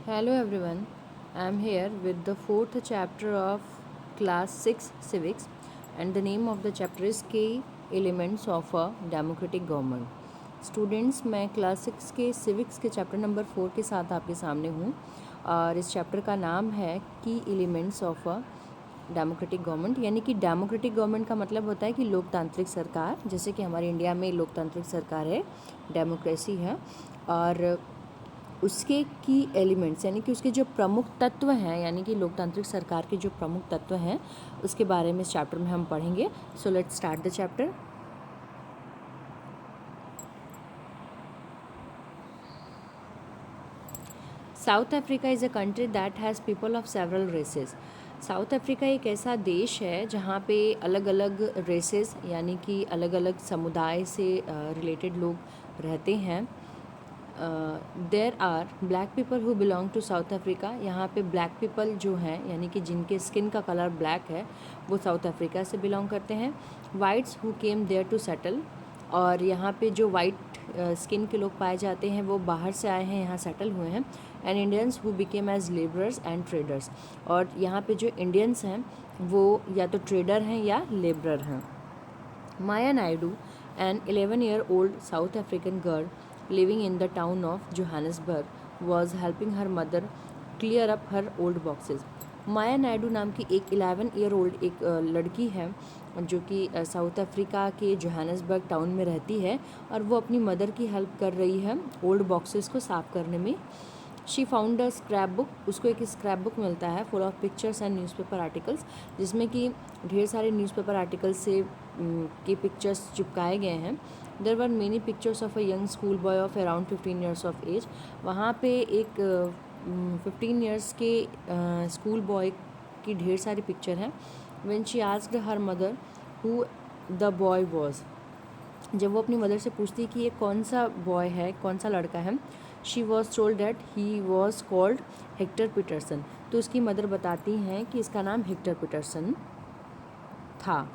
Hello everyone, I am here with the fourth chapter of class 6 civics and the name of the chapter is Key Elements of a Democratic Government. Students मैं class 6 के civics के chapter number 4 के साथ आपके सामने हूँ और इस चैप्टर का नाम है की elements of a democratic government. यानी कि डेमोक्रेटिक गवर्नमेंट का मतलब होता है कि लोकतांत्रिक सरकार, जैसे कि हमारे इंडिया में लोकतांत्रिक सरकार है, डेमोक्रेसी है। और उसके की एलिमेंट्स यानी कि उसके जो प्रमुख तत्व हैं, यानी कि लोकतांत्रिक सरकार के जो प्रमुख तत्व हैं उसके बारे में इस चैप्टर में हम पढ़ेंगे। So let's start the chapter. South Africa is a country that has people of several races. South Africa एक ऐसा देश है जहाँ पे अलग अलग रेसेस यानी कि अलग अलग समुदाय से रिलेटेड लोग रहते हैं। There are black people who belong to South Africa. यहाँ पे ब्लैक पीपल जो हैं यानी कि जिनके स्किन का कलर ब्लैक है वो साउथ अफ्रीका से बिलोंग करते हैं। Whites who came there to settle. और यहाँ पे जो वाइट स्किन के लोग पाए जाते हैं वो बाहर से आए हैं, यहाँ सेटल हुए हैं। And Indians who became as labourers and traders. और यहाँ पे जो इंडियंस हैं वो या तो ट्रेडर हैं या लेबरर हैं। Maya Naidu, an 11-year-old South African girl living in the town of Johannesburg, was helping her mother clear up her old boxes. माया नायडू नाम की एक 11 ईयर ओल्ड एक लड़की है जो कि साउथ अफ्रीका के जोहानसबर्ग टाउन में रहती है और वो अपनी मदर की हेल्प कर रही है ओल्ड बॉक्सेस को साफ़ करने में। She found a scrap book. उसको एक स्क्रैप बुक मिलता है full of pictures and newspaper articles, जिसमें कि ढेर सारे न्यूज़पेपर आर्टिकल्स से के पिक्चर्स चिपकाए गए हैं। There were many pictures of a young school boy of around 15 years of age. वहाँ पे एक 15 ईयर्स के स्कूल बॉय की ढेर सारी पिक्चर हैं। When she asked her mother who the boy was. जब वो अपनी मदर से पूछती कि ये कौन सा बॉय है, कौन सा लड़का है, she was told that he was called Hector Peterson. तो उसकी मदर बताती हैं कि इसका नाम हेक्टर पीटरसन था।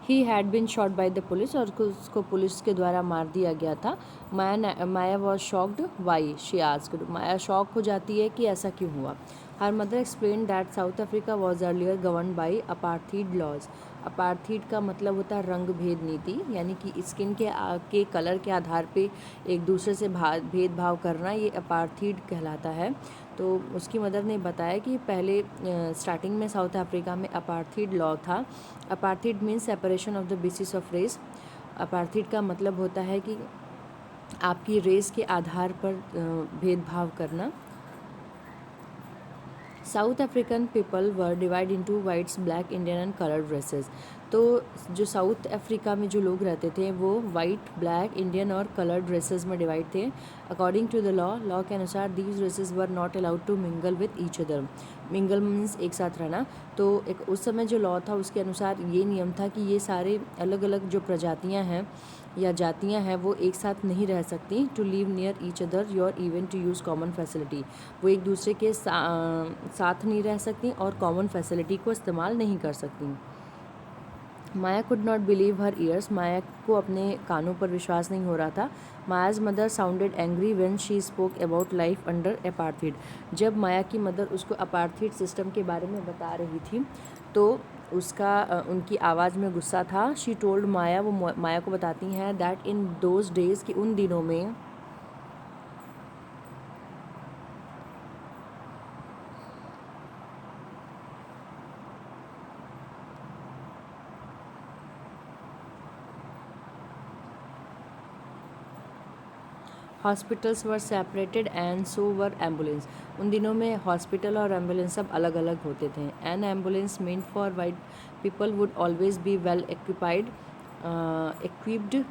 He had been shot by the police. और उसको पुलिस के द्वारा मार दिया गया था। Maya was shocked why she asked. Maya shock हो जाती है कि ऐसा क्यों हुआ। Her mother explain that South Africa was earlier govern by apartheid laws. Apartheid का मतलब होता है रंग भेद नीति, यानी कि स्किन के कलर के आधार पे एक दूसरे से भेदभाव करना, ये अपार्थीड कहलाता है। तो उसकी मदर ने बताया कि पहले स्टार्टिंग में साउथ अफ्रीका में अपार्थीड लॉ था। Apartheid means separation of the basis of race. Apartheid का मतलब होता है कि आपकी रेस के आधार पर भेदभाव करना। South African people were divide into whites, black, Indian and coloured races. तो जो साउथ अफ्रीका में जो लोग रहते थे वो वाइट, ब्लैक, इंडियन और कलर्ड रेसेस में डिवाइड थे। अकॉर्डिंग टू द लॉ के अनुसार these races were not allowed to mingle with each other. Mingle means एक साथ रहना। तो एक उस समय जो लॉ था उसके अनुसार ये नियम था कि ये सारे अलग अलग जो प्रजातियाँ हैं या जातियां हैं वो एक साथ नहीं रह सकती। To live near each other your even to use common facility. वो एक दूसरे के साथ नहीं रह सकती और कॉमन फैसिलिटी को इस्तेमाल नहीं कर सकती। Maya could not believe her ears. Maya को अपने कानों पर विश्वास नहीं हो रहा था। Maya's mother sounded angry when she spoke about life under apartheid. जब माया की मदर उसको अपार्थीड सिस्टम के बारे में बता रही थी तो उनकी आवाज़ में गुस्सा था। शी टोल्ड माया, वो माया को बताती हैं दैट इन दोज डेज़ कि उन दिनों में hospitals were separated and so were ambulance. उन दिनों में हॉस्पिटल और एम्बुलेंस सब अलग अलग होते थे। N ambulance meant for white people would always be well equipped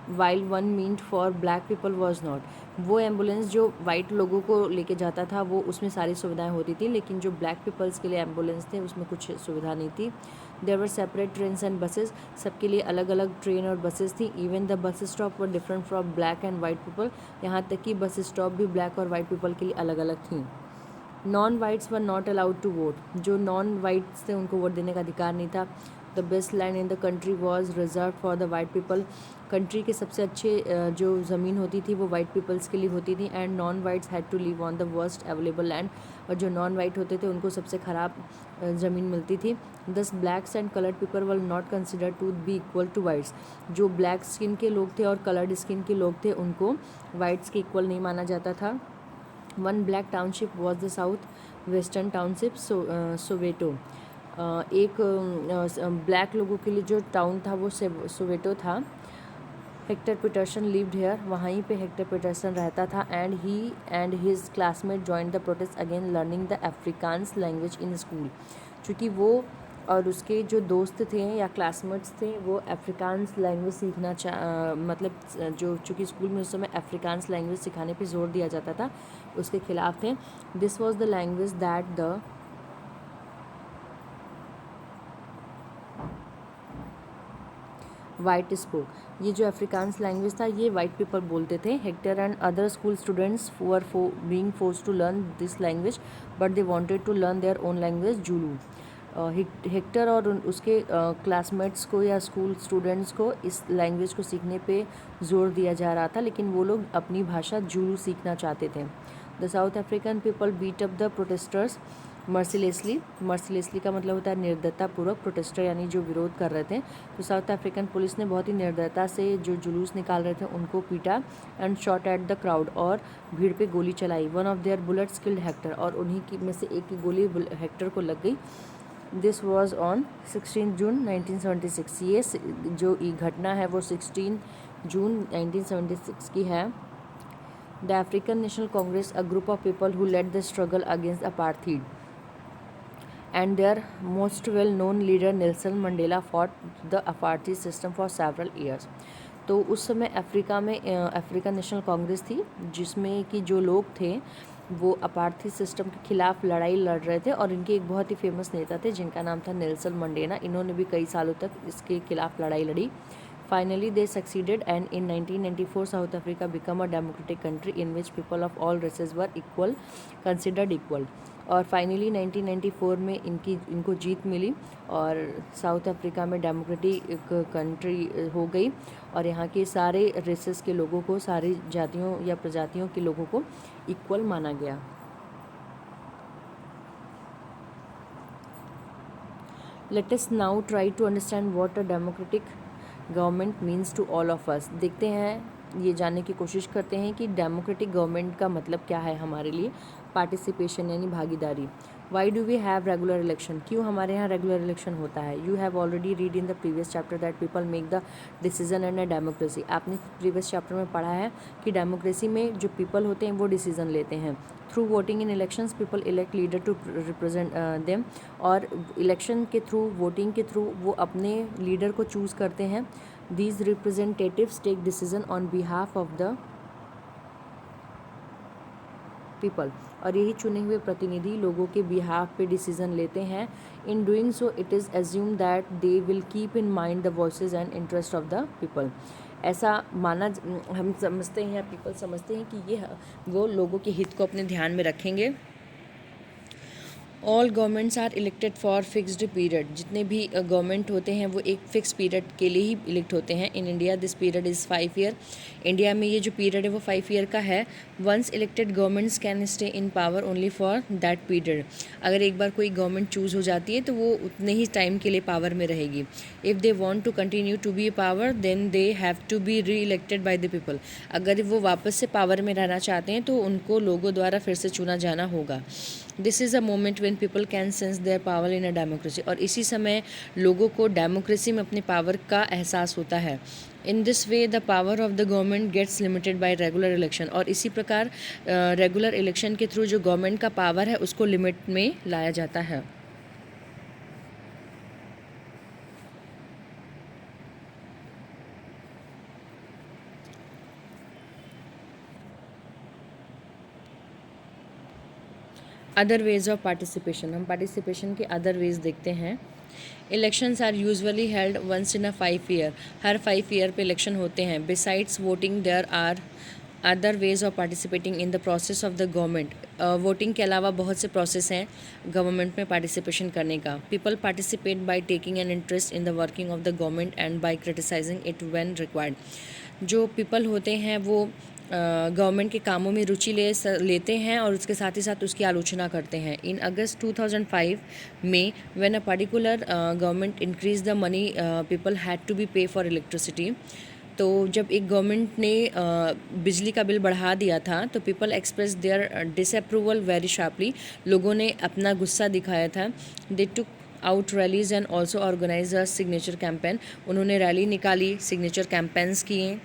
while one meant for black people was not. वो एम्बुलेंस जो वाइट लोगों को लेके जाता था वो उसमें सारी सुविधाएं होती थी, लेकिन जो ब्लैक पीपल्स के लिए एम्बुलेंस थे उसमें कुछ सुविधा नहीं थी। There were separate trains and buses. सबके लिए अलग अलग ट्रेन और बसेस थी। Even the bus stop were different from black and white people. यहाँ तक कि बस स्टॉप भी ब्लैक और वाइट पीपल के लिए अलग अलग थी। Non whites were not allowed to vote. जो नॉन वाइट्स थे उनको वोट देने का अधिकार नहीं था। The best land in the country was reserve for the white people. Country के सबसे अच्छे जो ज़मीन होती थी वो वाइट पीपल्स के लिए होती थी। And non whites had to live on the worst available land. और जो नॉन वाइट होते थे उनको सबसे ख़राब ज़मीन मिलती थी। Thus blacks and coloured people were not consider to be equal to whites. जो ब्लैक स्किन के लोग थे और कलर्ड स्किन के लोग थे उनको वाइट्स के इक्वल नहीं माना जाता था। One black township was the south western township Soweto. एक ब्लैक लोगों के लिए जो टाउन था वो सोवेटो था। हेक्टर पीटरसन लिव्ड हेयर, वहीं पे हेक्टर पीटरसन रहता था। And he and his classmate joined the protest again learning the Afrikaans language in school. चूँकि वो और उसके जो दोस्त थे या क्लासमेट्स थे वो अफ्रीकान्स लैंग्वेज सीखना मतलब जो चूँकि स्कूल में उस समय अफ्रीकान्स लैंग्वेज सिखाने पे जोर दिया जाता था उसके खिलाफ थे। This was the language that the white spoke. ये जो अफ्रीकान्स लैंग्वेज था ये वाइट पीपल बोलते थे। Hector and other school students were being forced to learn this language but they wanted to learn their own language Zulu. Hector और उसके classmates को या स्कूल स्टूडेंट्स को इस लैंग्वेज को सीखने पे जोर दिया जा रहा था, लेकिन वो लोग अपनी भाषा जुलू सीखना चाहते थे। The South African people beat up the protesters mercilessly. Mercilessly का मतलब होता है निर्दयतापूर्वक। प्रोटेस्टर यानी जो विरोध कर रहे थे। तो साउथ अफ्रीकन पुलिस ने बहुत ही निर्दयता से जो जुलूस निकाल रहे थे उनको पीटा। And shot at the crowd, और भीड़ पे गोली चलाई। One of their bullets killed Hector, और उन्हीं की में से एक की गोली हेक्टर को लग गई। दिस वॉज ऑन 16 जून 1976। ये जो घटना है वो 16 जून 1976 की है। The African National Congress, a group of people who led the struggle against apartheid and their most well known leader Nelson Mandela fought the apartheid system for several years। तो उस समय अफ्रीका में अफ्रीकन नेशनल कांग्रेस थी जिसमें कि जो लोग थे वो अपार्थी सिस्टम के खिलाफ लड़ाई लड़ रहे थे। और इनके एक बहुत ही फेमस नेता थे जिनका नाम था नेल्सन मंडेला। इन्होंने भी कई सालों तक इसके खिलाफ लड़ाई लड़ी। Finally they succeeded and in 1994 South Africa become a democratic country in which people of all races were equal considered equal. और फाइनली 1994 में इनको जीत मिली और साउथ अफ्रीका में डेमोक्रेटिक कंट्री हो गई। और यहाँ के सारे रेसेस के लोगों को, सारी जातियों या प्रजातियों के लोगों को इक्वल माना गया। Let us now try to understand what a democratic government means to all of us. देखते हैं, ये जानने की कोशिश करते हैं कि डेमोक्रेटिक गवर्नमेंट का मतलब क्या है हमारे लिए। पार्टिसिपेशन यानी भागीदारी। Why do we have regular election, क्यों हमारे यहाँ रेगुलर इलेक्शन होता है। You have already read in the previous chapter that people make the decision in a democracy. आपने प्रीवियस चैप्टर में पढ़ा है कि डेमोक्रेसी में जो पीपल होते हैं वो डिसीजन लेते हैं। Through voting in elections people elect leader to represent them. और इलेक्शन के थ्रू, वोटिंग के थ्रू वो अपने लीडर को चूज़ करते हैं। These representatives take decision on behalf of the people. और यही चुने हुए प्रतिनिधि लोगों के बिहाफ पे डिसीजन लेते हैं। In doing so it is assume that they will keep in mind the voices and interest of the people. ऐसा हम समझते हैं या पीपल समझते हैं कि ये वो लोगों के हित को अपने ध्यान में रखेंगे। All governments are elected for fixed period. जितने भी गवर्नमेंट होते हैं वो एक फ़िक्स पीरियड के लिए ही इलेक्ट होते हैं। In India this period is 5 year. India में ये जो पीरियड है वो 5 ईयर का है। Once elected governments can stay in power only for that period. अगर एक बार कोई गवर्नमेंट चूज़ हो जाती है तो वो उतने ही टाइम के लिए पावर में रहेगी। If they want to continue to be power then they have to be re elected by the people. अगर वो वापस से पावर में रहना चाहते हैं तो उनको लोगों द्वारा फिर से चुना जाना होगा। This is a moment when people can sense their power in a democracy. और इसी समय लोगों को डेमोक्रेसी में अपने पावर का एहसास होता है। In this way the power of the government gets limited by regular election. और इसी प्रकार रेगुलर इलेक्शन के थ्रू जो गवर्नमेंट का पावर है उसको लिमिट में लाया जाता है। अदर वेज ऑफ पार्टिसिपेशन, हम पार्टिसिपेशन के अदर वेज देखते हैं। Elections are usually held once in a 5 year. हर 5 ईयर पे इलेक्शन होते हैं। Besides voting there are other ways of participating in the process of the government. Voting के अलावा बहुत से प्रोसेस हैं गवर्नमेंट में पार्टिसिपेशन करने का। People participate by taking an interest in the working of the government and by criticising it when required. जो people होते हैं वो गवर्नमेंट के कामों में रुचि लेते हैं और उसके साथ ही साथ उसकी आलोचना करते हैं। इन अगस्त 2005 में when a particular government increase the money people had to be pay for electricity. तो जब एक गवर्नमेंट ने बिजली का बिल बढ़ा दिया था तो people express their disapproval very sharply. लोगों ने अपना गुस्सा दिखाया था। They took out rallies and also organize a signature campaign. उन्होंने रैली निकाली, सिग्नेचर कैंपेन्स किए।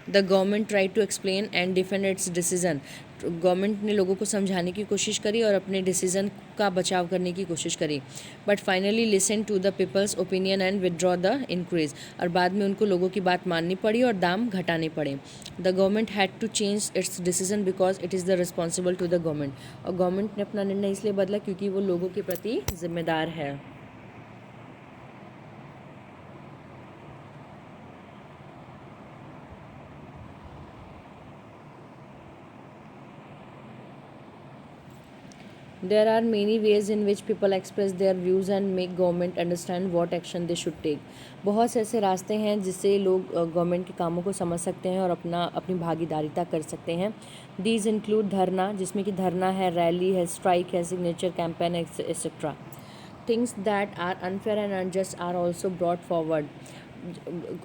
The government try to explain and defend its decision. Government ने लोगों को समझाने की कोशिश करी और अपने डिसीजन का बचाव करने की कोशिश करी। But finally listen to the people's opinion and withdraw the increase. और बाद में उनको लोगों की बात माननी पड़ी और दाम घटाने पड़े। The government had to change its decision because it is the responsible to the government. और गवर्नमेंट ने अपना निर्णय इसलिए बदला क्योंकि वो लोगों के प्रति जिम्मेदार है। There are many ways in which people express their views and make government understand what action they should take. बहुत से ऐसे रास्ते हैं जिससे लोग गवर्नमेंट के कामों को समझ सकते हैं और अपनी भागीदारिता कर सकते हैं। These include धरना, जिसमें कि धरना है, रैली है, स्ट्राइक है, signature campaign etcetera. Things that are unfair and unjust are also brought forward.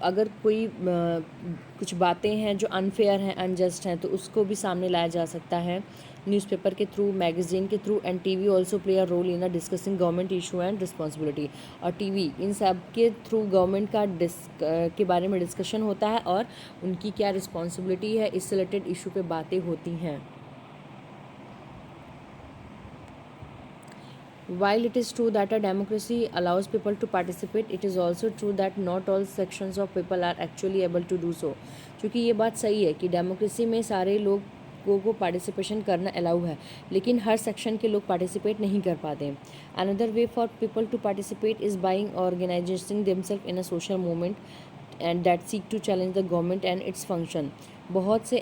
अगर कोई कुछ बातें हैं जो अनफेयर हैं, अनजस्ट हैं, तो उसको भी सामने लाया जा सकता है न्यूज़पेपर के थ्रू, मैगजीन के through. And TV also play a role in a discussing government issue and responsibility. और टीवी इन सब के थ्रू गवर्नमेंट के बारे में डिस्कशन होता है और उनकी क्या रिस्पॉन्सिबिलिटी है, इससे रिलेटेड इशू पे बातें होती हैं। While it is true that a democracy allows people to participate, it is also true that not all sections of people are actually able to do so. क्योंकि ये बात सही है कि डेमोक्रेसी में सारे लोगों को पार्टिसिपेशन करना अलाउ है, लेकिन हर सेक्शन के लोग पार्टिसिपेट नहीं कर पाते हैं। Another way for people to participate is buying organising themselves in a social movement and that seek to challenge the government and its function. बहुत से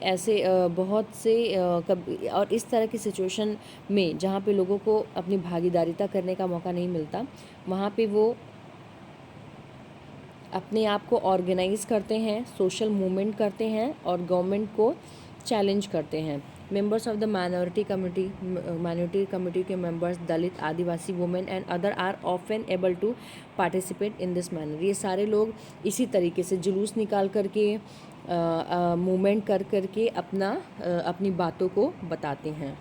और इस तरह की सिचुएशन में जहाँ पे लोगों को अपनी भागीदारिता करने का मौका नहीं मिलता, वहाँ पे वो अपने आप को ऑर्गेनाइज करते हैं, सोशल मूवमेंट करते हैं और गवर्नमेंट को चैलेंज करते हैं। Members of the minority community के members, Dalit, Adivasi, women and other are often able to participate in this manner. ये सारे लोग इसी तरीके से जुलूस निकाल करके, मूवमेंट करके अपनी बातों को बताते हैं।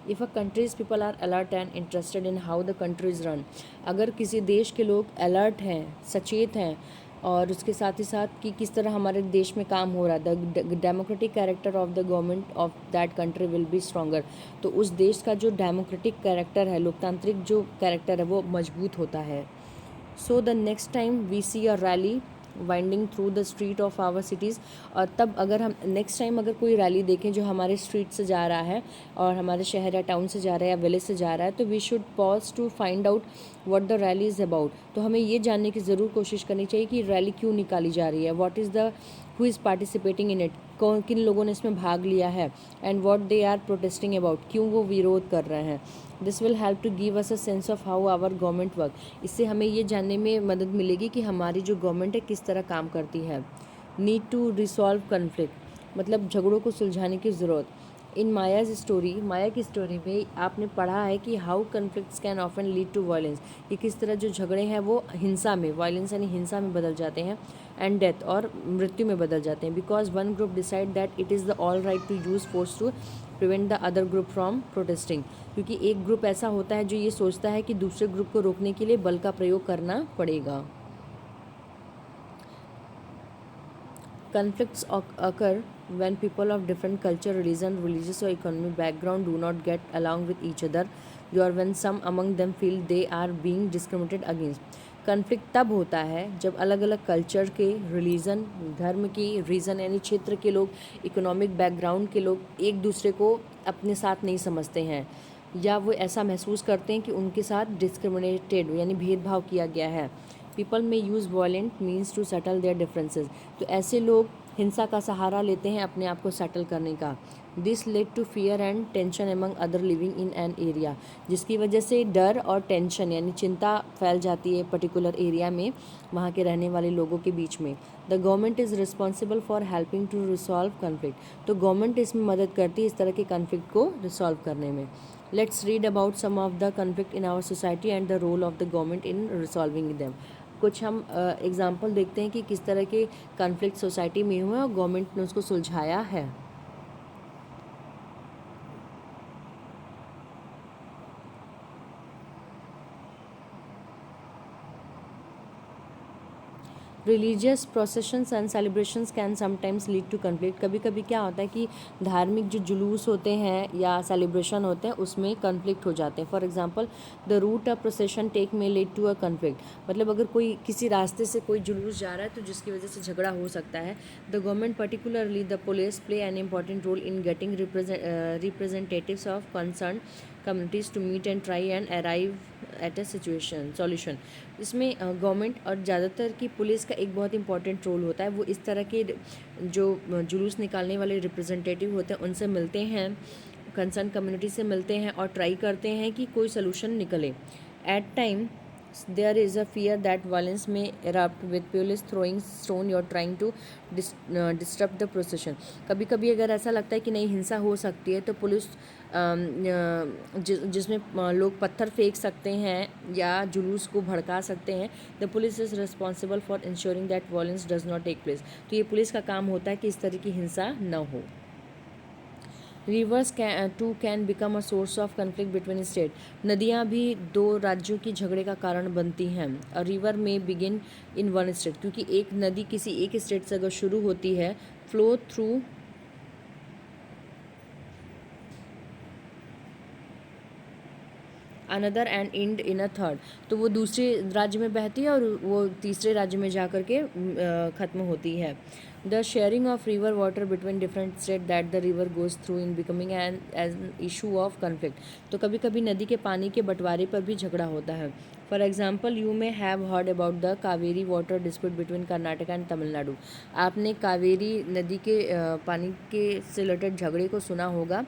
If a country's people are alert and interested in how the country is run. अगर किसी देश के लोग अलर्ट हैं, सचेत हैं और उसके साथ ही साथ कि किस तरह हमारे देश में काम हो रहा है, the democratic character of the government of that country will be stronger. तो उस देश का जो डेमोक्रेटिक कैरेक्टर है, लोकतांत्रिक जो कैरेक्टर है, वो मजबूत होता है। So the next time we see a rally winding through the street of our cities. और तब अगर हम नेक्स्ट टाइम अगर कोई रैली देखें जो हमारे स्ट्रीट से जा रहा है और हमारे शहर या टाउन से जा रहा है या विलेज से जा रहा है, तो we should pause to find out what the rally is about. तो हमें ये जानने की ज़रूर कोशिश करनी चाहिए कि रैली क्यों निकाली जा रही है, what is the who is participating in it, कौन किन लोगों ने इसमें भाग लिया है, and what they are protesting about, क्यों वो विरोध कर रहे हैं। This will help to give us a sense of how our government work. इससे हमें ये जानने में मदद मिलेगी कि हमारी जो गवर्नमेंट है किस तरह काम करती है। नीड टू रिसॉल्व कन्फ्लिक्ट, मतलब झगड़ों को सुलझाने की ज़रूरत। इन मायाज स्टोरी, माया की स्टोरी में आपने पढ़ा है कि how conflicts can often lead to violence, कि किस तरह जो झगड़े हैं वो हिंसा में, वायलेंस यानी हिंसा में बदल जाते हैं, एंड डेथ और मृत्यु में बदल जाते हैं। Because one group decide that it is the all right to use force to prevent the other group from protesting, क्योंकि एक ग्रुप ऐसा होता है जो ये सोचता है कि दूसरे ग्रुप को रोकने के लिए बल का प्रयोग करना पड़ेगा। Conflicts occur when people of different culture, religion, religious or economic background do not get along with each other, or when some among them feel they are being discriminated against. Conflict तब होता है जब अलग अलग culture के, religion, धर्म की, reason यानी क्षेत्र के लोग, इकोनॉमिक बैकग्राउंड के लोग एक दूसरे को अपने साथ नहीं समझते हैं, या वो ऐसा महसूस करते हैं कि उनके साथ डिस्क्रिमिनेटेड यानी भेदभाव किया गया है। People may use violent means to settle their differences. तो ऐसे लोग हिंसा का सहारा लेते हैं अपने आप को सेटल करने का। This led to fear and tension among other living in an area, जिसकी वजह से डर और टेंशन यानी चिंता फैल जाती है पर्टिकुलर एरिया में, वहाँ के रहने वाले लोगों के बीच में। The government is responsible for helping to resolve conflict. तो गवर्नमेंट इसमें मदद करती है इस तरह के कन्फ्लिक्ट को रिसॉल्व करने में। Let's read about some of the conflict in our society and the role of the government in resolving them. कुछ हम एग्जाम्पल देखते हैं कि किस तरह के कन्फ्लिक्ट सोसाइटी में हुए और गवर्नमेंट ने उसको सुलझाया है। Religious processions and celebrations can sometimes lead to conflict. कभी कभी क्या होता है कि धार्मिक जो जुलूस होते हैं या सेलिब्रेशन होते हैं उसमें कन्फ्लिक्ट हो जाते हैं। For example the route of procession take may lead to a conflict. मतलब अगर कोई किसी रास्ते से कोई जुलूस जा रहा है तो जिसकी वजह से झगड़ा हो सकता है। The government particularly the police play an important role in getting representatives of concern communities to meet and try and arrive at a situation solution. इसमें गवर्नमेंट और ज़्यादातर की पुलिस का एक बहुत इंपॉर्टेंट रोल होता है। वो इस तरह के जो जुलूस निकालने वाले रिप्रेजेंटेटिव होते हैं उनसे मिलते हैं, कंसर्न कम्युनिटी से मिलते हैं और ट्राई करते हैं कि कोई सोल्यूशन निकले। At time there is a fear that violence may erupt with police throwing stone or trying to disrupt the procession। कभी कभी अगर ऐसा लगता है कि नहीं हिंसा हो सकती है तो पुलिस जिसमें लोग पत्थर फेंक सकते हैं या जुलूस को भड़का सकते हैं। The police is responsible for ensuring that violence does not take place. तो ये पुलिस का काम होता है कि इस तरह की हिंसा न हो। Rivers too can become a source of conflict between state. नदियाँ भी दो राज्यों की झगड़े का कारण बनती हैं। अ रिवर में बिगिन इन वन स्टेट, क्योंकि एक नदी किसी एक स्टेट से अगर शुरू होती है, flow through another and end in a third, तो वो दूसरे राज्य में बहती है और वो तीसरे राज्य में जा कर के ख़त्म होती है। The sharing of river water between different state that the river goes through in becoming an issue of conflict. तो कभी कभी नदी के पानी के बंटवारे पर भी झगड़ा होता है। For example you may have heard about the Kaveri water dispute between Karnataka and Tamil Nadu. आपने कावेरी नदी के पानी के से रिलेटेड झगड़े को सुना होगा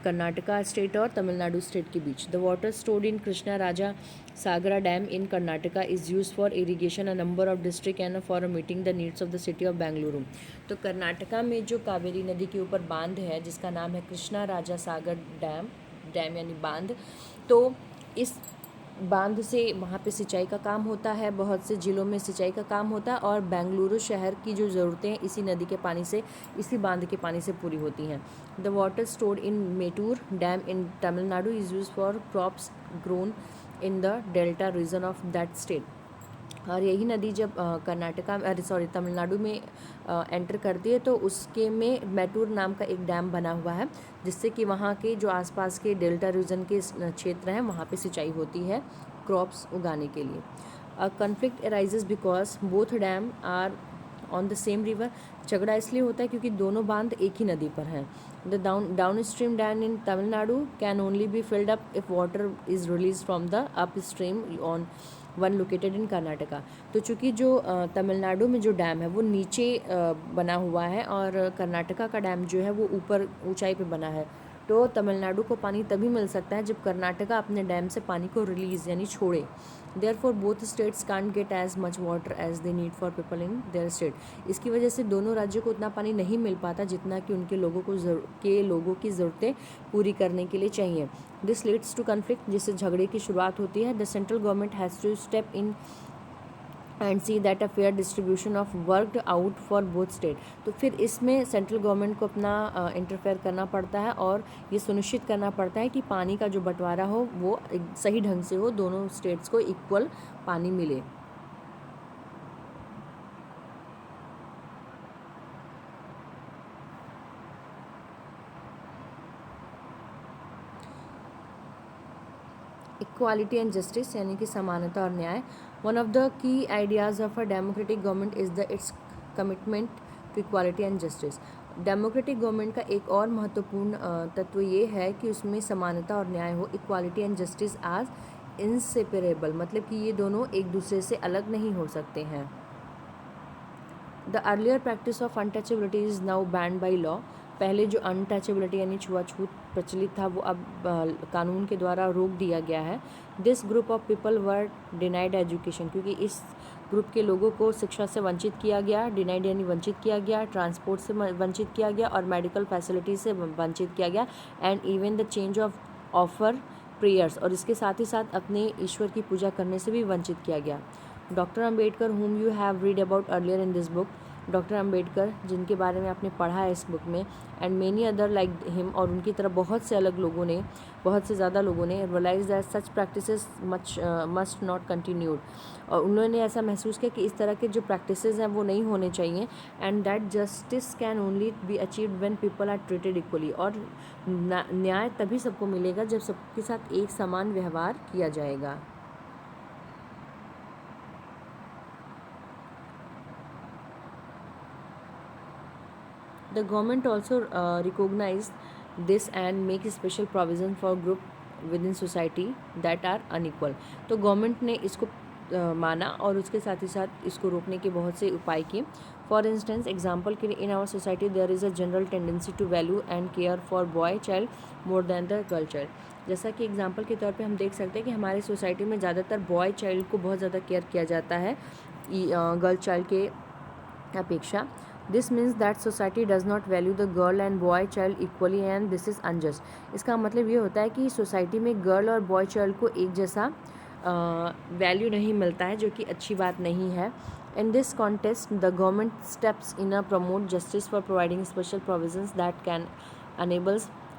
कर्नाटका स्टेट और तमिलनाडु स्टेट के बीच। The water stored in Krishna Raja Sagara dam in Karnataka is use for irrigation a number of district and for meeting the needs of the city of Bengaluru. तो कर्नाटका में जो कावेरी नदी के ऊपर बांध है जिसका नाम है कृष्णा राजा सागर डैम यानी बांध, तो इस बांध से वहाँ पे सिंचाई का काम होता है, बहुत से ज़िलों में सिंचाई का काम होता है और बेंगलुरु शहर की जो ज़रूरतें हैं इसी नदी के पानी से, इसी बांध के पानी से पूरी होती हैं। The water stored in Mettur dam in Tamil Nadu is use for crops grown in the delta region of that state. और यही नदी जब तमिलनाडु में एंटर करती है तो उसके में मैटूर नाम का एक डैम बना हुआ है जिससे कि वहाँ के जो आसपास के डेल्टा रीजन के क्षेत्र हैं वहाँ पे सिंचाई होती है क्रॉप्स उगाने के लिए। A conflict arises because both dam are on the same river. झगड़ा इसलिए होता है क्योंकि दोनों बांध एक ही नदी पर हैं। The down stream dam in Tamil Nadu can only be filled up if water is release from the up stream on one located in Karnataka. तो चूँकि जो तमिलनाडु में जो डैम है वो नीचे बना हुआ है और कर्नाटका का डैम जो है वो ऊपर ऊंचाई पे बना है, तो तमिलनाडु को पानी तभी मिल सकता है जब कर्नाटका अपने डैम से पानी को रिलीज़ यानी छोड़े। Therefore both states can't get as much water as they need for people in their state. इसकी वजह से दोनों राज्यों को उतना पानी नहीं मिल पाता जितना कि उनके लोगों की ज़रूरतें पूरी करने के लिए चाहिए। दिस लीड्स टू कन्फ्लिक्ट, जिससे झगड़े की शुरुआत होती है। The central government has to step in and see that a fair distribution of worked out for both state. तो फिर इसमें सेंट्रल गवर्नमेंट को अपना इंटरफेयर करना पड़ता है और ये सुनिश्चित करना पड़ता है कि पानी का जो बंटवारा हो वो सही ढंग से हो, दोनों स्टेट्स को इक्वल पानी मिले। इक्वालिटी एंड जस्टिस यानी कि समानता और न्याय। One of the key ideas of a democratic government is the it's commitment equality and justice. Democratic government का एक और महत्वपूर्ण तत्व ये है कि उसमें समानता और न्याय हो। इक्वालिटी एंड जस्टिस आज इनसेपरेबल, मतलब कि ये दोनों एक दूसरे से अलग नहीं हो सकते हैं। The earlier practice of untouchability is now band by law. पहले जो अनटचेबिलिटी यानी छुआछूत प्रचलित था वो अब कानून के द्वारा रोक दिया गया है। This group of people were denied education, क्योंकि इस ग्रुप के लोगों को शिक्षा से वंचित किया गया। डिनाइड यानी वंचित किया गया, ट्रांसपोर्ट से वंचित किया गया और मेडिकल फैसिलिटीज से वंचित किया गया, and even the change of offer prayers, और इसके साथ ही साथ अपने ईश्वर की पूजा करने से भी वंचित किया गया। Doctor Ambedkar whom you have read about earlier in this book, doctor Ambedkar जिनके बारे में आपने पढ़ा है इस बुक में, and many other like him, और उनकी तरह बहुत से अलग लोगों ने, बहुत से ज़्यादा लोगों ने realise that such practices must not continued, और उन्होंने ऐसा महसूस किया कि इस तरह के जो प्रैक्टिसेस हैं वो नहीं होने चाहिए, and that justice can only be achieved when people are treated equally, और न्याय तभी सबको मिलेगा जब सबके साथ एक समान व्यवहार किया जाएगा। The government also recognized this and make special provision for group within society that are unequal। तो गवर्नमेंट ने इसको माना और उसके साथ ही साथ इसको रोकने के बहुत से उपाय किए। फॉर इंस्टेंस एग्जाम्पल के लिए, in our society there is a general tendency to value and care for boy child more than the girl child. जैसा कि एग्जाम्पल के तौर पे हम देख सकते हैं कि हमारी सोसाइटी में ज़्यादातर बॉय चाइल्ड को बहुत ज़्यादा केयर किया जाता है गर्ल चाइल्ड के अपेक्षा। This means that society does not value the girl and boy child equally and this is unjust. इसका मतलब ये होता है कि सोसाइटी में गर्ल और बॉय चाइल्ड को एक जैसा वैल्यू नहीं मिलता है, जो कि अच्छी बात नहीं है। In this context the government steps in a promote justice for providing special provisions that can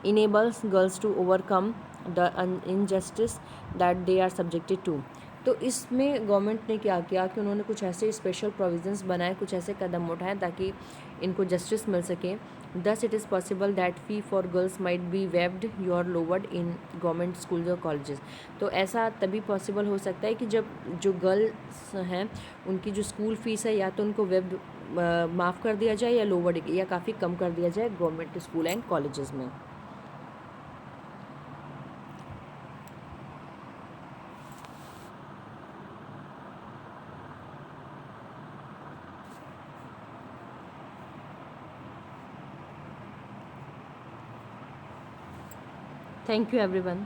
enables girls to overcome the injustice that they are subjected to. तो इसमें गवर्नमेंट ने क्या किया कि उन्होंने कुछ ऐसे स्पेशल प्रोविजंस बनाए, कुछ ऐसे कदम उठाए ताकि इनको जस्टिस मिल सके। Thus it is possible that fee for girls might be webbed your lowered in government schools और कॉलेजेस। तो ऐसा तभी पॉसिबल हो सकता है कि जब जो गर्ल्स हैं उनकी जो स्कूल फ़ीस है या तो उनको वेब्ड माफ़ कर दिया जाए या लोवर्ड या काफ़ी कम कर दिया जाए गवर्नमेंट स्कूल एंड कॉलेजेस में। Thank you everyone.